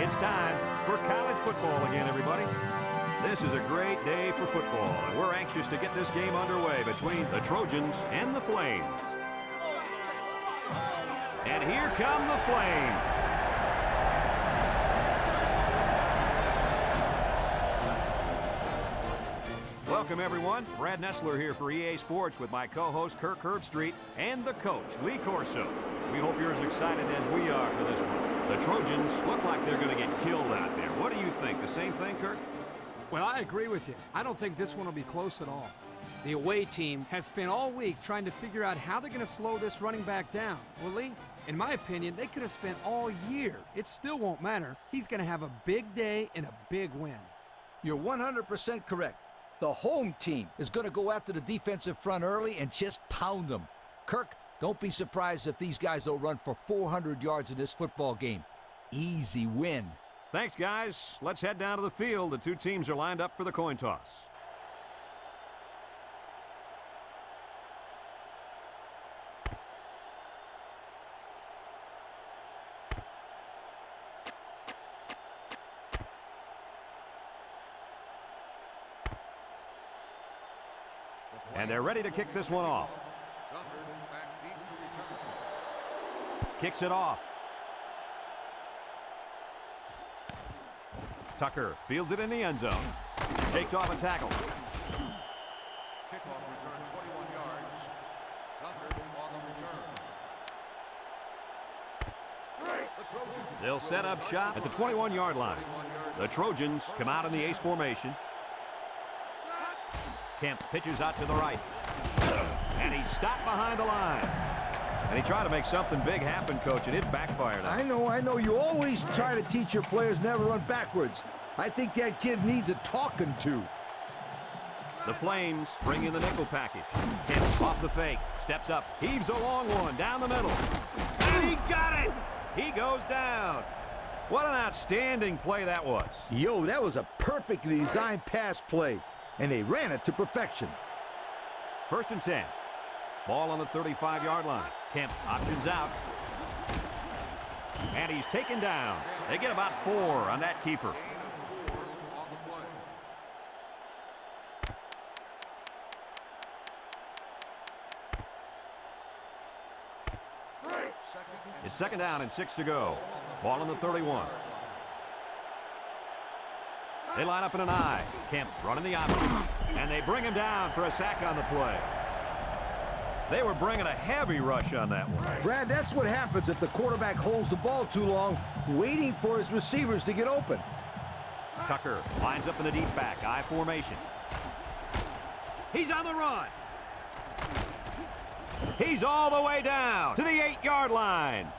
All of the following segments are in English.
It's time for college football again, everybody. This is a great day for football, and we're anxious to get this game underway between the Trojans and the Flames. And here come the Flames. Welcome, everyone. Brad Nessler here for EA Sports with my co-host Kirk Herbstreit and the coach, Lee Corso. We hope you're as excited as we are for this one. The Trojans look like they're going to get killed out there. What do you think? The same thing, Kirk? Well, I agree with you. I don't think this one will be close at all. The away team has spent all week trying to figure out how they're going to slow this running back down. Well, Lee, in my opinion, they could have spent all year. It still won't matter. He's going to have a big day and a big win. You're 100% correct. The home team is going to go after the defensive front early and just pound them. Kirk, don't be surprised if these guys don't run for 400 yards in this football game. Easy win. Thanks, guys. Let's head down to the field. The two teams are lined up for the coin toss. And they're ready to kick this one off. Kicks it off. Tucker fields it in the end zone. Takes off a tackle. Kickoff return 21 yards. Tucker on the return. They'll set up shop at the 21-yard line. The Trojans come out in the ace formation. Kemp pitches out to the right. And he's stopped behind the line. And he tried to make something big happen, Coach, and it backfired. I know. You always try to teach your players never run backwards. I think that kid needs a talking to. The Flames bring in the nickel package. Kemp off the fake. Steps up. Heaves a long one down the middle. And he got it! He goes down. What an outstanding play that was. Yo, that was a perfectly designed pass play. And they ran it to perfection. 1st and 10. Ball on the 35-yard line. Kemp options out. And he's taken down. They get about 4 on that keeper. It's 2nd down and 6 to go. Ball on the 31. They line up in an I. Kemp running the option. And they bring him down for a sack on the play. They were bringing a heavy rush on that one. Brad, that's what happens if the quarterback holds the ball too long, waiting for his receivers to get open. Tucker lines up in the deep back, I formation. He's on the run. He's all the way down to the 8-yard line.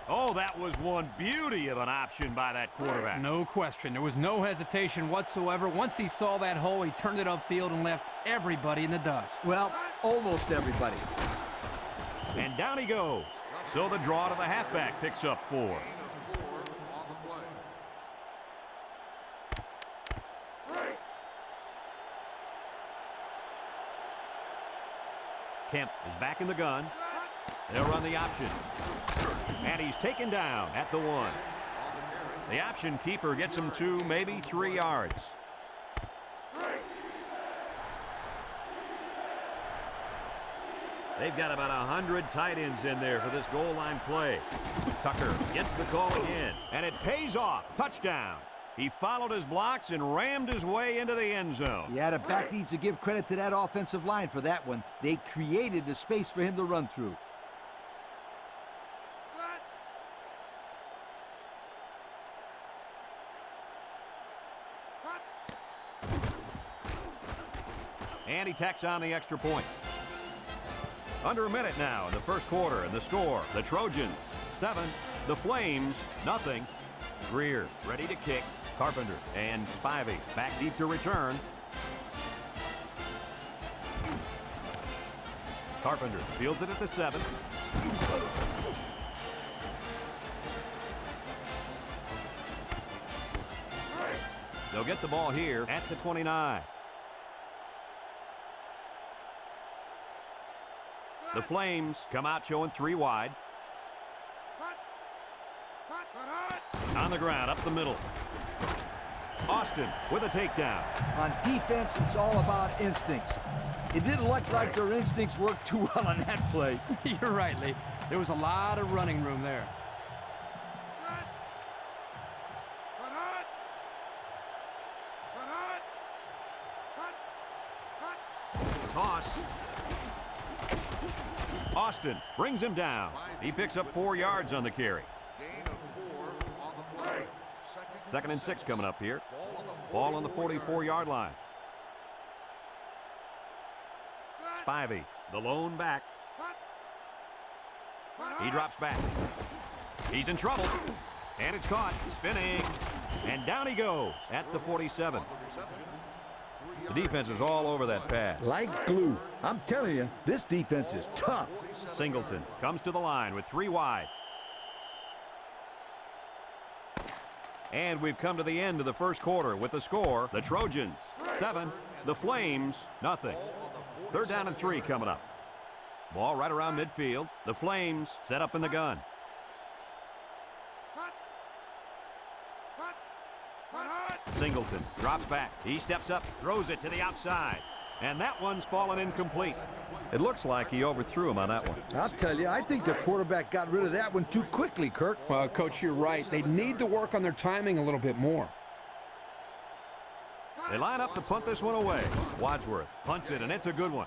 Oh, that was one beauty of an option by that quarterback. No question. There was no hesitation whatsoever. Once he saw that hole, he turned it upfield and left everybody in the dust. Well, almost everybody. And down he goes. So the draw to the halfback picks up 4. Kemp is back in the gun. They'll run the option. And he's taken down at the 1. The option keeper gets him 2, maybe 3 yards. They've got about 100 tight ends in there for this goal line play. Tucker gets the call again, and it pays off. Touchdown. He followed his blocks and rammed his way into the end zone. Yeah, the back needs to give credit to that offensive line for that one. They created the space for him to run through. And he tacks on the extra point. Under a minute now in the first quarter, and the score, the Trojans 7, the Flames nothing. Greer ready to kick. Carpenter and Spivey back deep to return. Carpenter fields it at the 7. They'll get the ball here at the 29. The Flames come out showing 3 wide. On the ground, up the middle. Austin with a takedown. On defense, it's all about instincts. It didn't look like their instincts worked too well on that play. You're right, Lee. There was a lot of running room there. Toss. Austin brings him down. He picks up 4 yards on the carry. Gain of 4 on the play. Second and 6 coming up here. Ball on the 44-yard line. Spivey, the lone back. He drops back. He's in trouble. And it's caught. Spinning. And down he goes at the 47. The defense is all over that pass. Like glue. I'm telling you, this defense is tough. Singleton comes to the line with 3 wide. And we've come to the end of the first quarter with the score, the Trojans 7, the Flames nothing. Third down and 3 coming up. Ball right around midfield. The Flames set up in the gun. Singleton drops back. He steps up, throws it to the outside. And that one's fallen incomplete. It looks like he overthrew him on that one. I'll tell you, I think the quarterback got rid of that one too quickly, Kirk. Coach, you're right. They need to work on their timing a little bit more. They line up to punt this one away. Wadsworth punts it, and it's a good one.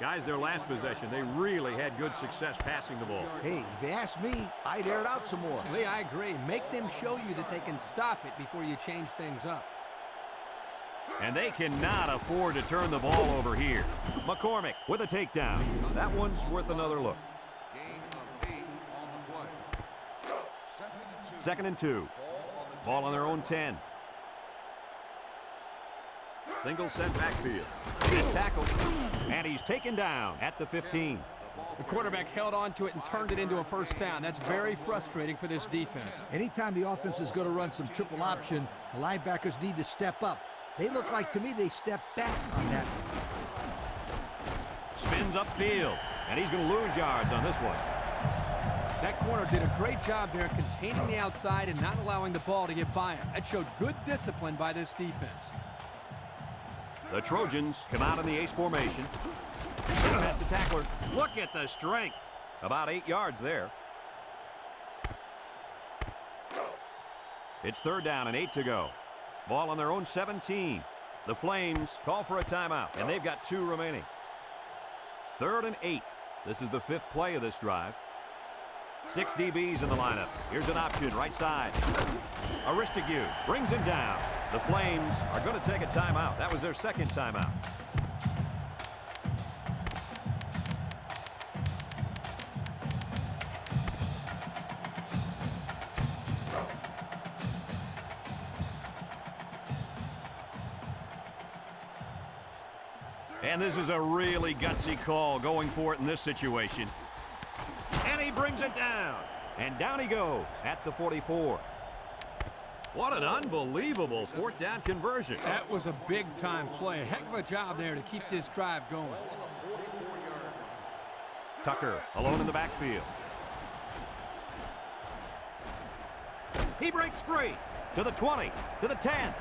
Guys, their last possession, they really had good success passing the ball. Hey, if you ask me, I'd air it out some more. Lee, I agree. Make them show you that they can stop it before you change things up. And they cannot afford to turn the ball over here. McCormick with a takedown. That one's worth another look. Gain of 8 on the play. Second and 2. Ball on their own 10. Single set backfield. He's tackled. And he's taken down at the 15. The quarterback held on to it and turned it into a first down. That's very frustrating for this defense. Anytime the offense is going to run some triple option, the linebackers need to step up. They look like, to me, they stepped back on that. Spins upfield. And he's going to lose yards on this one. That corner did a great job there containing the outside and not allowing the ball to get by him. That showed good discipline by this defense. The Trojans come out in the ace formation. Past the tackler. Look at the strength. About 8 yards there. It's third down and 8 to go. Ball on their own 17. The Flames call for a timeout, and they've got 2 remaining. Third and 8. This is the 5th play of this drive. 6 DBs in the lineup. Here's an option right side. Aristigue brings him down. The Flames are going to take a timeout. That was their second timeout. And this is a really gutsy call going for it in this situation. And he brings it down. And down he goes at the 44. What an unbelievable 4th down conversion. That was a big-time play. A heck of a job there to keep this drive going. Tucker alone in the backfield. He breaks free to the 20, to the 10.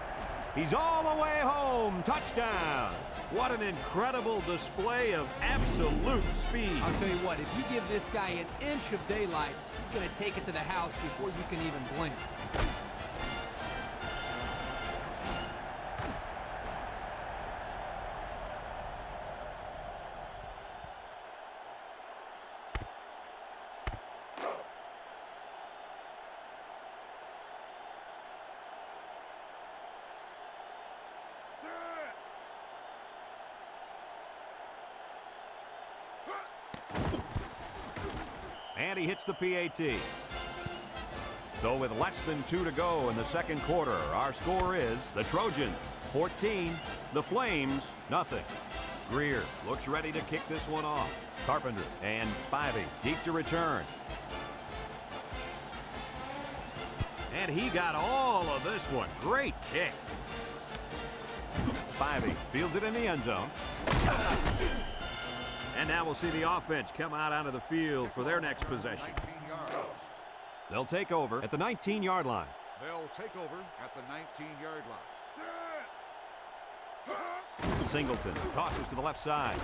He's all the way home. Touchdown. What an incredible display of absolute speed. I'll tell you what, if you give this guy an inch of daylight, he's going to take it to the house before you can even blink. And he hits the PAT. So with less than 2 to go in the second quarter, our score is the Trojans 14, the Flames nothing. Greer looks ready to kick this one off. Carpenter and Spivey deep to return. And he got all of this one. Great kick. Spivey fields it in the end zone. And now we'll see the offense come out onto the field for their next possession. 19 yards. They'll take over at the 19-yard line. They'll take over at the 19-yard line. Singleton tosses to the left side.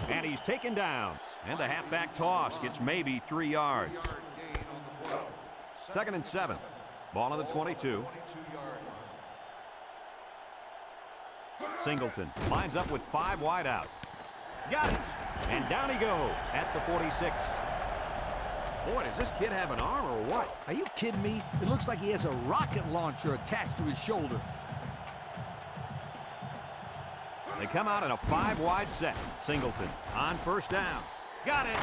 And he's taken down. And the halfback toss gets maybe 3 yards. Yard gain on the play. 2nd and 7. Ball on the 22. 22-yard line. Singleton lines up with 5 wide out. Got it. And down he goes at the 46. Boy, does this kid have an arm or what? Are you kidding me? It looks like he has a rocket launcher attached to his shoulder. They come out in a 5-wide set. Singleton on first down. Got it.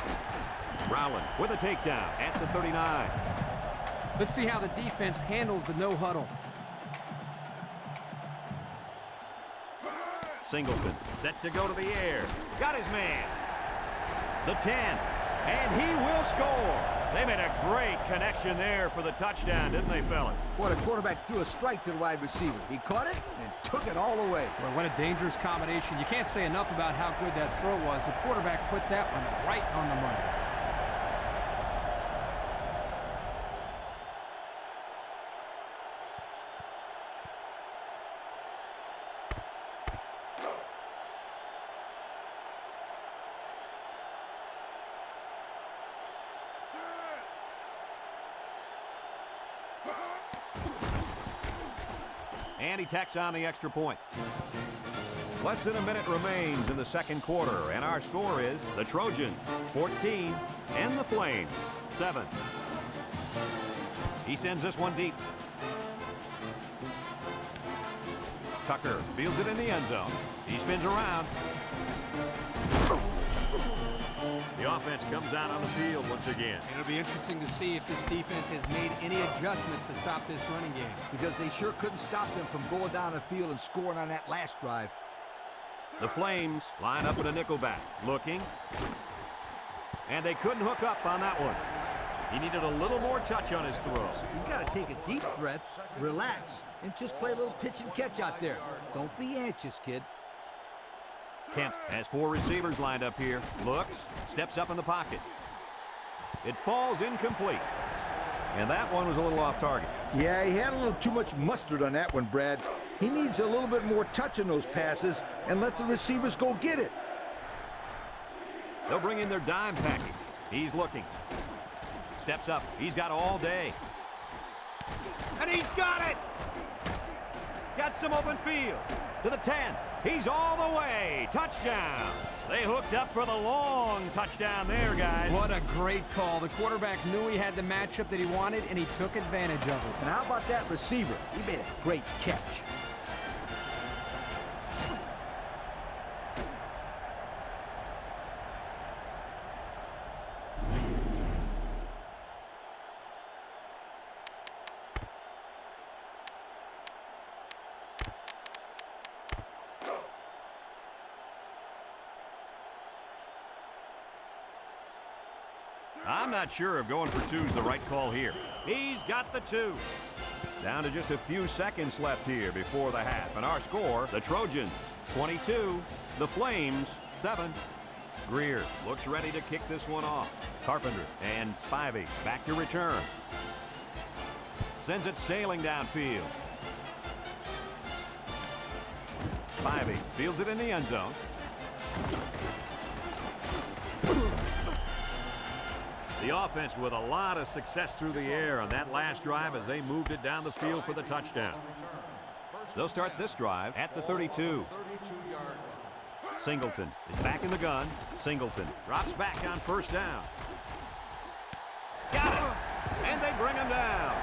Rowland with a takedown at the 39. Let's see how the defense handles the no huddle. Singleton set to go to the air. Got his man. The 10. And he will score. They made a great connection there for the touchdown, didn't they, fellas? Boy, the quarterback threw a strike to the wide receiver. He caught it and took it all away. Well, what a dangerous combination. You can't say enough about how good that throw was. The quarterback put that one right on the money. And he tacks on the extra point. Less than a minute remains in the second quarter, and our score is the Trojans 14 and the Flames 7. He sends this one deep. Tucker fields it in the end zone. He spins around. The offense comes out on the field once again. It'll be interesting to see if this defense has made any adjustments to stop this running game. Because they sure couldn't stop them from going down the field and scoring on that last drive. The Flames line up in a nickelback. Looking. And they couldn't hook up on that one. He needed a little more touch on his throw. He's got to take a deep breath, relax, and just play a little pitch and catch out there. Don't be anxious, kid. Kemp has 4 receivers lined up here. Looks, steps up in the pocket. It falls incomplete. And that one was a little off target. Yeah, he had a little too much mustard on that one, Brad. He needs a little bit more touch in those passes and let the receivers go get it. They'll bring in their dime package. He's looking. Steps up. He's got all day. And he's got it! Got some open field. To the 10. He's all the way. Touchdown. They hooked up for the long touchdown there, guys. What a great call. The quarterback knew he had the matchup that he wanted, and he took advantage of it. And how about that receiver? He made a great catch. I'm not sure if going for 2 is the right call here. He's got the 2. Down to just a few seconds left here before the half. And our score, the Trojans 22, the Flames 7. Greer looks ready to kick this one off. Carpenter and Spivey back to return. Sends it sailing downfield. Spivey fields it in the end zone. The offense with a lot of success through the air on that last drive as they moved it down the field for the touchdown. They'll start this drive at the 32. Singleton is back in the gun. Singleton drops back on first down. Got it! And they bring him down.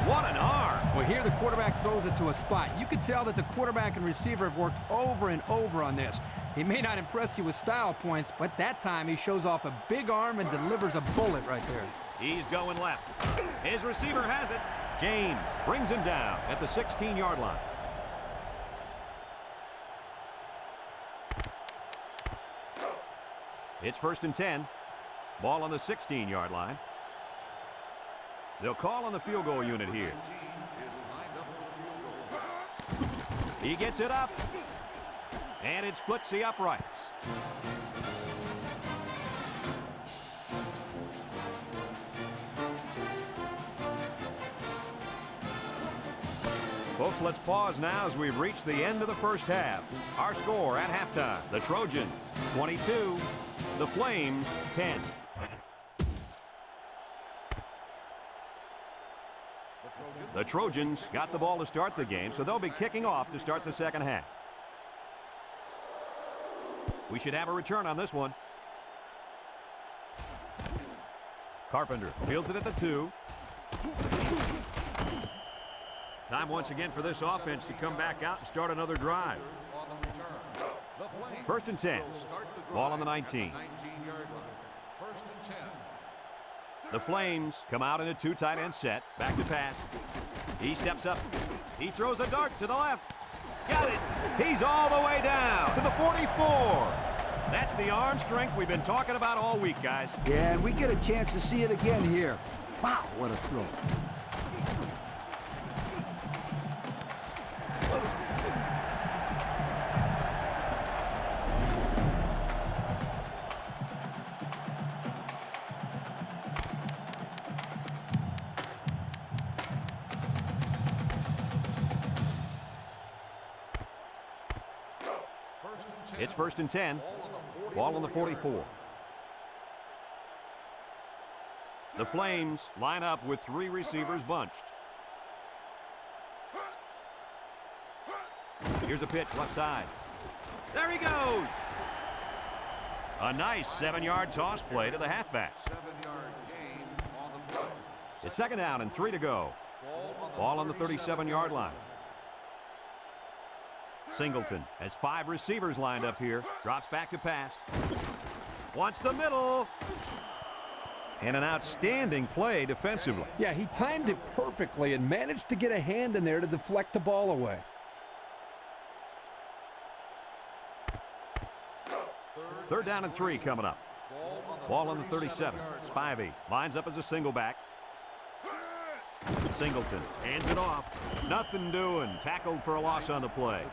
What an arm. Well, here the quarterback throws it to a spot. You can tell that the quarterback and receiver have worked over and over on this. He may not impress you with style points, but that time he shows off a big arm and delivers a bullet right there. He's going left. His receiver has it. James brings him down at the 16-yard line. It's 1st and 10. Ball on the 16-yard line. They'll call on the field goal unit here. He gets it up. And it splits the uprights. Folks, let's pause now as we've reached the end of the first half. Our score at halftime, the Trojans 22, the Flames 10. The Trojans got the ball to start the game, so they'll be kicking off to start the second half. We should have a return on this one. Carpenter fields it at the 2. Time once again for this offense to come back out and start another drive. First and 10. Ball on the 19. First and 10. The Flames come out in a 2 tight end set. Back to pass. He steps up. He throws a dart to the left. Got it. He's all the way down to the 44. That's the arm strength we've been talking about all week, guys. Yeah, and we get a chance to see it again here. Wow, what a throw. It's first and 10. Ball on the 44. The Flames line up with 3 receivers bunched. Here's a pitch left side. There he goes. A nice 7-yard toss play to the halfback. 7-yard gain on the play. It's second down and 3 to go. Ball on the 37-yard line. Singleton has 5 receivers lined up here. Drops back to pass. Wants the middle. And an outstanding play defensively. Yeah, he timed it perfectly and managed to get a hand in there to deflect the ball away. Third down and 3 coming up. Ball on the 37. Spivey lines up as a single back. Singleton hands it off. Nothing doing. Tackled for a loss on the play.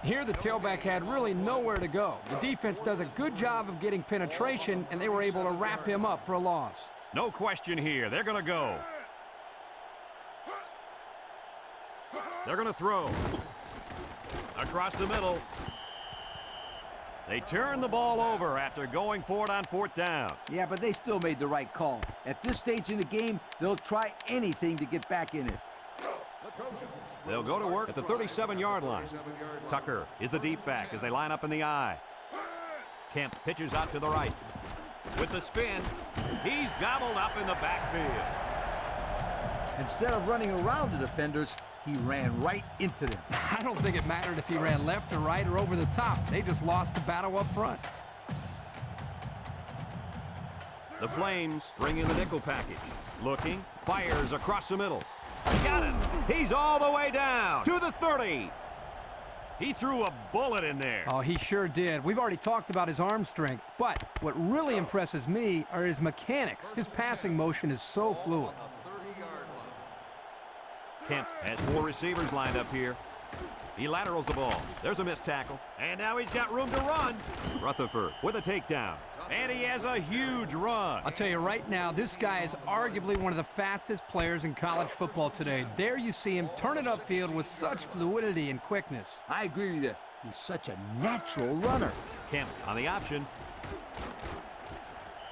Here the tailback had really nowhere to go. The defense does a good job of getting penetration, and they were able to wrap him up for a loss. No question here. They're going to go. They're going to throw. Across the middle. They turn the ball over after going for it on 4th down. Yeah, but they still made the right call. At this stage in the game, they'll try anything to get back in it. They'll go to work at the 37-yard line. Tucker is the deep back as they line up in the I. Kemp pitches out to the right. With the spin, he's gobbled up in the backfield. Instead of running around the defenders, he ran right into them. I don't think it mattered if he ran left or right or over the top. They just lost the battle up front. The Flames bring in the nickel package. Looking, fires across the middle. Got him. He's all the way down to the 30. He threw a bullet in there. Oh, he sure did. We've already talked about his arm strength, but what really impresses me are his mechanics. His passing motion is so fluid. Kemp has 4 receivers lined up here. He laterals the ball. There's a missed tackle. And now he's got room to run. Rutherford with a takedown. And he has a huge run. I'll tell you right now, this guy is arguably one of the fastest players in college football today. There you see him turn it upfield with such fluidity and quickness. I agree with you. He's such a natural runner. Kemp on the option.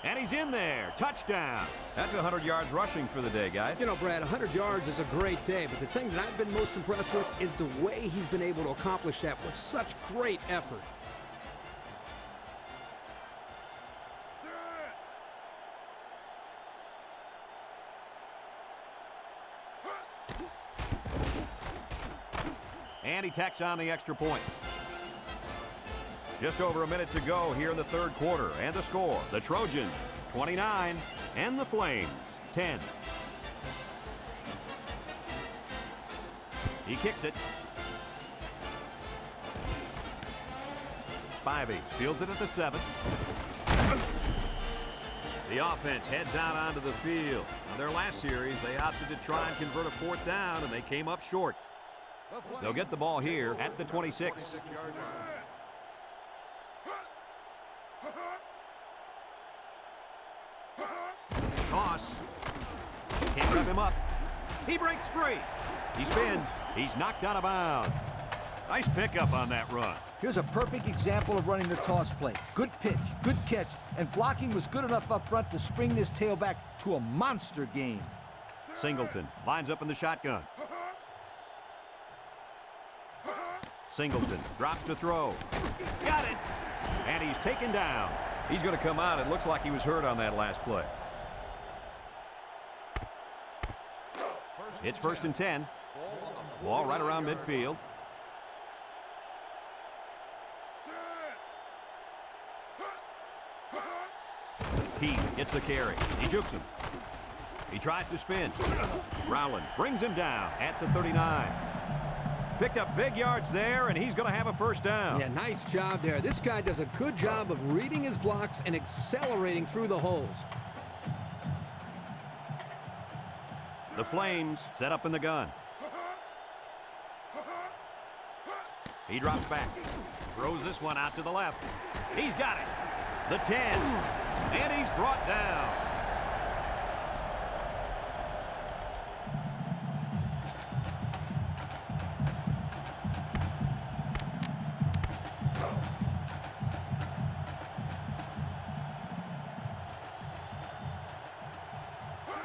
And he's in there. Touchdown. That's 100 yards rushing for the day, guys. You know, Brad, 100 yards is a great day, but the thing that I've been most impressed with is the way he's been able to accomplish that with such great effort. And he tacks on the extra point. Just over a minute to go here in the third quarter. And the score, the Trojans 29 and the Flames 10. He kicks it. Spivey fields it at the 7. The offense heads out onto the field. In their last series, they opted to try and convert a 4th down, and they came up short. They'll get the ball here at the 26. Toss. Can't grab him up. He breaks free. He spins. He's knocked out of bounds. Nice pickup on that run. Here's a perfect example of running the toss play. Good pitch, good catch, and blocking was good enough up front to spring this tailback to a monster game. Singleton lines up in the shotgun. Singleton drops to throw. Got it! And he's taken down. He's going to come out. It looks like he was hurt on that last play. It's 1st and 10. Ball right around midfield. He gets the carry. He jukes him. He tries to spin. Rowland brings him down at the 39. Picked up big yards there, and he's going to have a first down. Yeah, nice job there. This guy does a good job of reading his blocks and accelerating through the holes. The Flames set up in the gun. He drops back. Throws this one out to the left. He's got it. The 10. And he's brought down.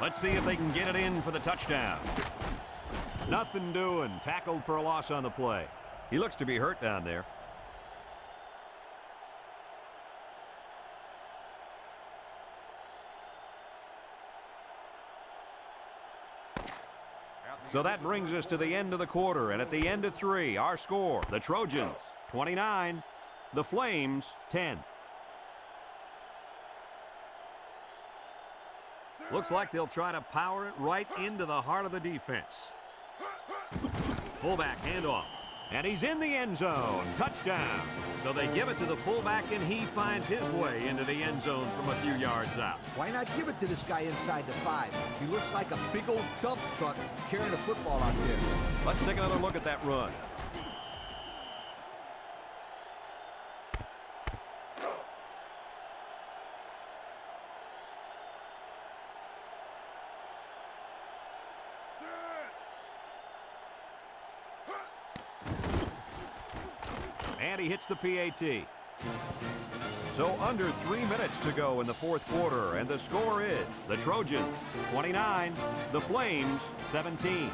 Let's see if they can get it in for the touchdown. Nothing doing. Tackled for a loss on the play. He looks to be hurt down there. So that brings us to the end of the quarter, and at the end of 3, our score, the Trojans 29, the Flames 10. Looks like they'll try to power it right into the heart of the defense. Fullback handoff, and he's in the end zone. Touchdown. So they give it to the fullback, and he finds his way into the end zone from a few yards out. Why not give it to this guy inside the 5? He looks like a big old dump truck carrying a football out there. Let's take another look at that run. And he hits the PAT. So under 3 minutes to go in the 4th quarter, and the score is the Trojans 29, the Flames 17.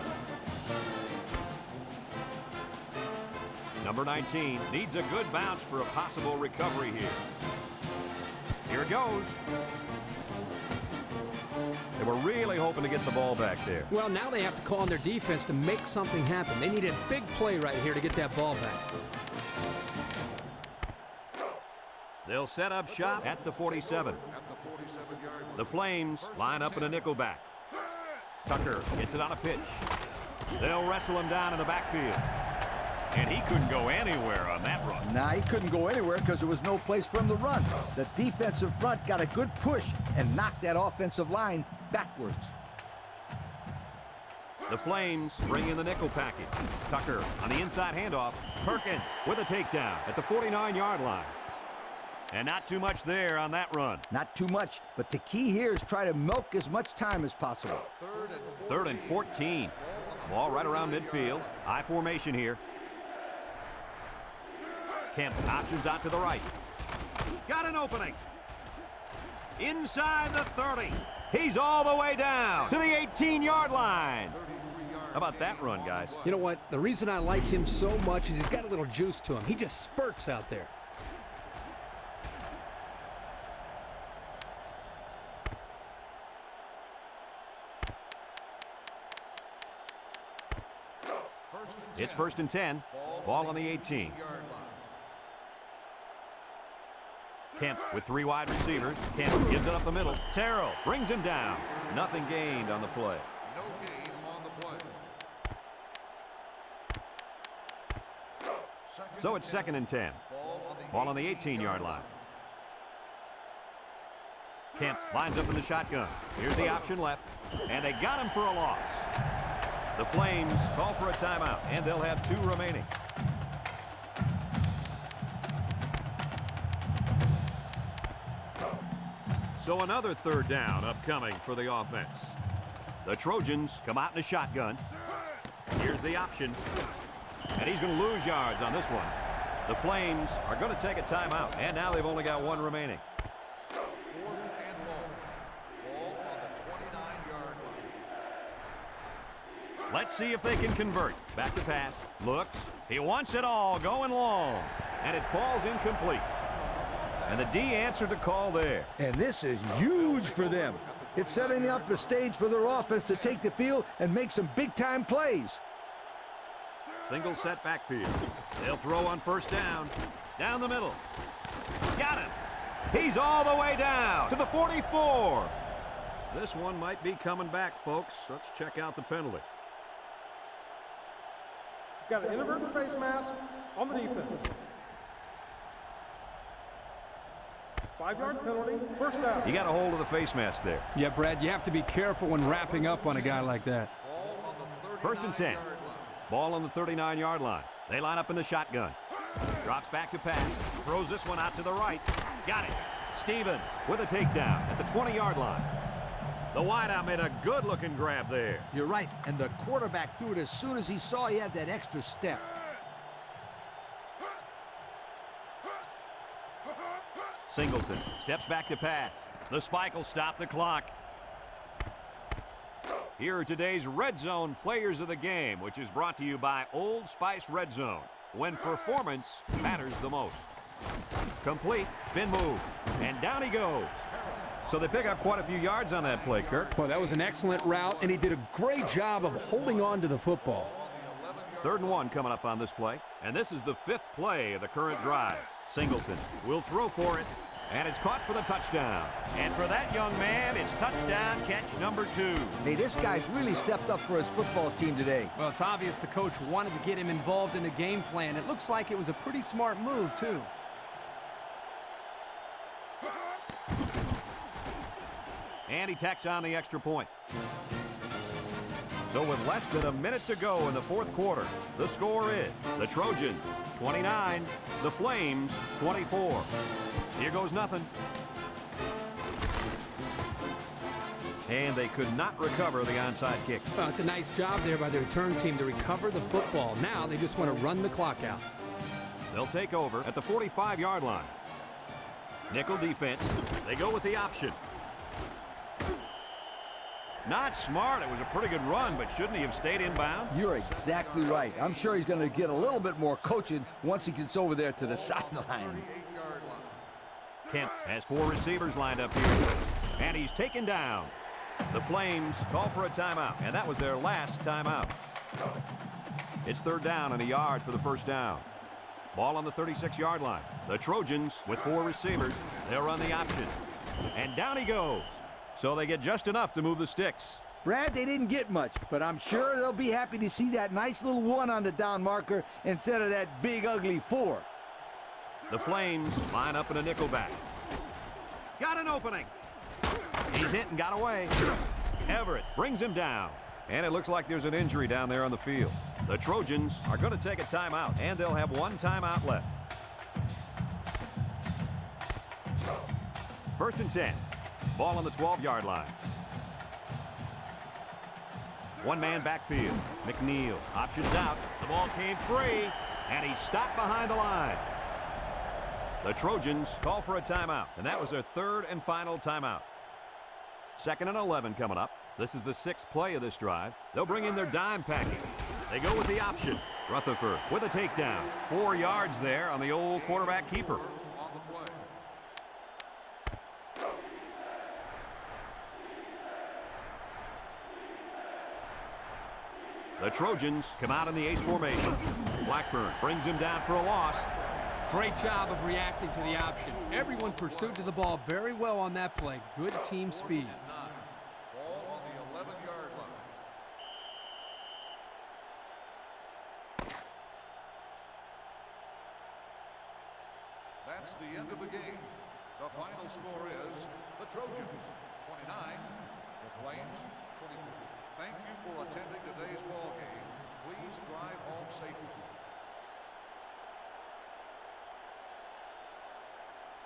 Number 19 needs a good bounce for a possible recovery here. Here it goes. They were really hoping to get the ball back there. Well, now they have to call on their defense to make something happen. They need a big play right here to get that ball back. They'll set up shop at the 47. The Flames line up in a nickel back. Tucker gets it on a pitch. They'll wrestle him down in the backfield. And he couldn't go anywhere on that run. Nah, he couldn't go anywhere because there was no place for him to run. The defensive front got a good push and knocked that offensive line backwards. The Flames bring in the nickel package. Tucker on the inside handoff. Perkins with a takedown at the 49-yard line. And not too much there on that run. Not too much, but the key here is try to milk as much time as possible. 3rd and 14. Ball right around midfield. High formation here. Kemp options out to the right. Got an opening. Inside the 30. He's all the way down to the 18-yard line. How about that run, guys? You know what? The reason I like him so much is he's got a little juice to him. He just spurts out there. It's 1st and 10. Ball on the 18. Kemp with 3 wide receivers. Kemp gives it up the middle. Terrell brings him down. Nothing gained on the play. No gain on the play. So it's 2nd and 10. Ball on the 18-yard line. Kemp lines up in the shotgun. Here's the option left. And they got him for a loss. The Flames call for a timeout, and they'll have 2 remaining. So another third down upcoming for the offense. The Trojans come out in a shotgun. Here's the option. And he's going to lose yards on this one. The Flames are going to take a timeout. And now they've only got one remaining. 4th and long. Ball on the 29-yard line. Let's see if they can convert. Back to pass. Looks. He wants it all going long. And it falls incomplete. And the D answered the call there. And this is huge for them. It's setting up the stage for their offense to take the field and make some big-time plays. Single set backfield. They'll throw on first down. Down the middle. Got him. He's all the way down to the 44. This one might be coming back, folks. Let's check out the penalty. Got an inadvertent face mask on the defense. 5-yard penalty, first down. You got a hold of the face mask there. Yeah, Brad, you have to be careful when wrapping up on a guy like that. Ball on the 1st and 10. 39-yard line. Ball on the 39-yard line. They line up in the shotgun. Drops back to pass. Throws this one out to the right. Got it. Stevens with a takedown at the 20-yard line. The wideout made a good-looking grab there. You're right, and the quarterback threw it as soon as he saw he had that extra step. Singleton steps back to pass. The spike will stop the clock. Here are today's Red Zone players of the game, which is brought to you by Old Spice Red Zone, when performance matters the most. Complete, spin move, and down he goes. So they pick up quite a few yards on that play, Kirk. Well, that was an excellent route, and he did a great job of holding on to the football. 3rd and 1 coming up on this play, and this is the 5th play of the current drive. Singleton will throw for it, and it's caught for the touchdown. And for that young man, it's touchdown catch number 2. Hey, this guy's really stepped up for his football team today. Well, it's obvious the coach wanted to get him involved in the game plan. It looks like it was a pretty smart move, too. And he tacks on the extra point. So with less than a minute to go in the 4th quarter, the score is the Trojans 29, the Flames 24. Here goes nothing. And they could not recover the onside kick. Well, it's a nice job there by the return team to recover the football. Now they just want to run the clock out. They'll take over at the 45-yard line. Nickel defense. They go with the option. Not smart. It was a pretty good run, but shouldn't he have stayed in bounds? You're exactly right. I'm sure he's going to get a little bit more coaching once he gets over there to the sideline. 38-yard line. Kemp has 4 receivers lined up here, and he's taken down. The Flames call for a timeout, and that was their last timeout. It's 3rd down and a yard for the first down. Ball on the 36-yard line. The Trojans with 4 receivers. They'll run the option, and down he goes. So they get just enough to move the sticks. Brad, they didn't get much, but I'm sure they'll be happy to see that nice little 1 on the down marker instead of that big, ugly 4. The Flames line up in a nickel back. Got an opening. He's hit and got away. Everett brings him down. And it looks like there's an injury down there on the field. The Trojans are going to take a timeout, and they'll have 1 timeout left. 1st and 10. Ball on the 12-yard line. 1-man backfield. McNeil options out. The ball came free, and he's stopped behind the line. The Trojans call for a timeout, and that was their 3rd and final timeout. 2nd and 11 coming up. This is the 6th play of this drive. They'll bring in their dime package. They go with the option. Rutherford with a takedown. 4 yards there on the old quarterback keeper. On the play. The Trojans come out in the ace formation. Blackburn brings him down for a loss. Great job of reacting to the option. Everyone pursued to the ball very well on that play. Good team speed. 9. Ball on the 11-yard line. That's the end of the game. The final score is the Trojans 29, the Flames 23. Thank you for attending today's ball game. Please drive home safely.